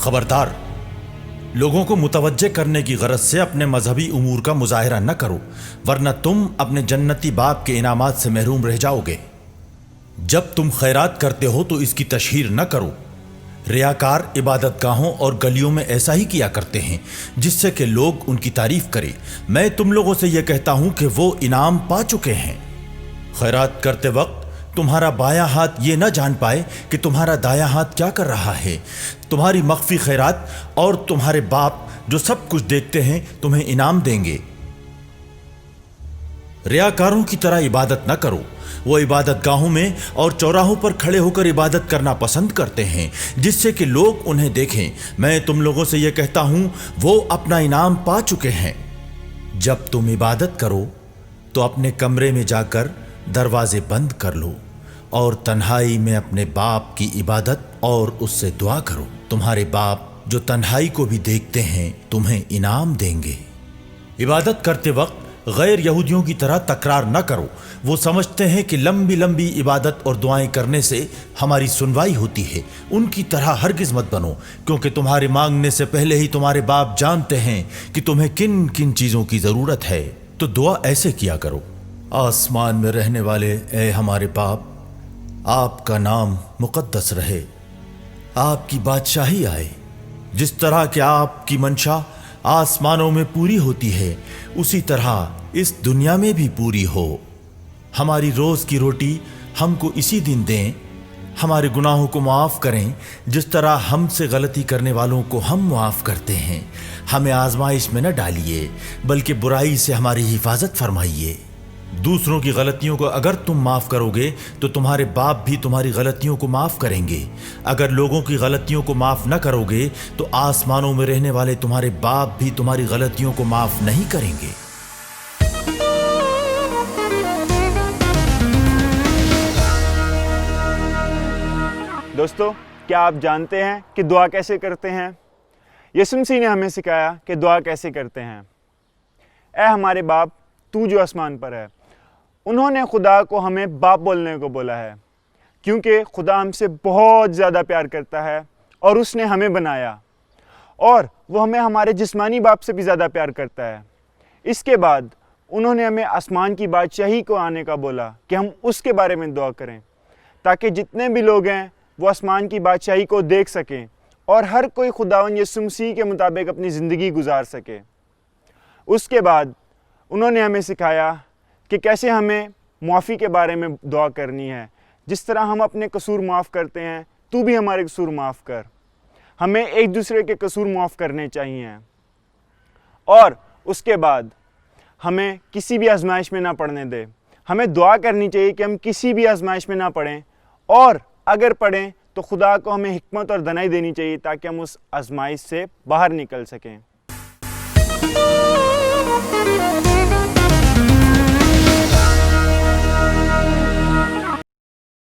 खबरदार, लोगों को मुतवज्जे करने की गरज से अपने मजहबी उमूर का मुजाहिरा न करो, वरना तुम अपने जन्नती बाप के इनामात से महरूम रह जाओगे। जब तुम खैरात करते हो तो इसकी तशहीर न करो। रियाकार इबादतगाहों और गलियों में ऐसा ही किया करते हैं जिससे कि लोग उनकी तारीफ करें। मैं तुम लोगों से यह कहता हूं कि वो इनाम पा चुके हैं। खैरात करते वक्त तुम्हारा बायां हाथ ये न जान पाए कि तुम्हारा दायां हाथ क्या कर रहा है। तुम्हारी मख्फी खैरात और तुम्हारे बाप जो सब कुछ देखते हैं तुम्हें इनाम देंगे। रियाकारों की तरह इबादत न करो। वो इबादतगाहों में और चौराहों पर खड़े होकर इबादत करना पसंद करते हैं जिससे कि लोग उन्हें देखें। मैं तुम लोगों से यह कहता हूं वो अपना इनाम पा चुके हैं। जब तुम इबादत करो तो अपने कमरे में जाकर दरवाजे बंद कर लो और तन्हाई में अपने बाप की इबादत और उससे दुआ करो। तुम्हारे बाप जो तन्हाई को भी देखते हैं तुम्हें इनाम देंगे। इबादत करते वक्त गैर यहूदियों की तरह तकरार न करो। वो समझते हैं कि लंबी लंबी इबादत और दुआएं करने से हमारी सुनवाई होती है। उनकी तरह हरगिज मत बनो, क्योंकि तुम्हारे मांगने से पहले ही तुम्हारे बाप जानते हैं कि तुम्हें किन किन चीज़ों की ज़रूरत है। तो दुआ ऐसे किया करो, आसमान में रहने वाले ए हमारे बाप, आपका नाम मुकद्दस रहे, आपकी बादशाही आए। जिस तरह कि आपकी मंशा आसमानों में पूरी होती है उसी तरह इस दुनिया में भी पूरी हो। हमारी रोज़ की रोटी हमको इसी दिन दें। हमारे गुनाहों को माफ़ करें जिस तरह हमसे गलती करने वालों को हम माफ़ करते हैं। हमें आजमाइश में न डालिए बल्कि बुराई से हमारी हिफाजत फरमाइए। दूसरों की गलतियों को अगर तुम माफ़ करोगे तो तुम्हारे बाप भी तुम्हारी गलतियों को माफ़ करेंगे। अगर लोगों की गलतियों को माफ़ न करोगे तो आसमानों में रहने वाले तुम्हारे बाप भी तुम्हारी गलतियों को माफ़ नहीं करेंगे। दोस्तों, क्या आप जानते हैं कि दुआ कैसे करते हैं? यीशु मसीह ने हमें सिखाया कि दुआ कैसे करते हैं। ऐ हमारे बाप, तू जो आसमान पर है। उन्होंने खुदा को हमें बाप बोलने को बोला है क्योंकि खुदा हमसे बहुत ज़्यादा प्यार करता है और उसने हमें बनाया, और वो हमें हमारे जिस्मानी बाप से भी ज़्यादा प्यार करता है। इसके बाद उन्होंने हमें आसमान की बादशाही को आने का बोला कि हम उसके बारे में दुआ करें ताकि जितने भी लोग हैं वो आसमान की बादशाही को देख सकें और हर कोई खुदावंद यीशु मसीह के मुताबिक अपनी ज़िंदगी गुजार सके। उसके बाद उन्होंने हमें सिखाया कि कैसे हमें मुआफ़ी के बारे में दुआ करनी है। जिस तरह हम अपने कसूर माफ़ करते हैं, तू भी हमारे कसूर माफ़ कर। हमें एक दूसरे के कसूर माफ़ करने चाहिए। और उसके बाद हमें किसी भी आजमाइश में ना पड़ने दे। हमें दुआ करनी चाहिए कि हम किसी भी आजमाइश में ना पड़ें, और अगर पड़ें तो खुदा को हमें हिकमत और दनाई देनी चाहिए ताकि हम उस आजमाइश से बाहर निकल सकें।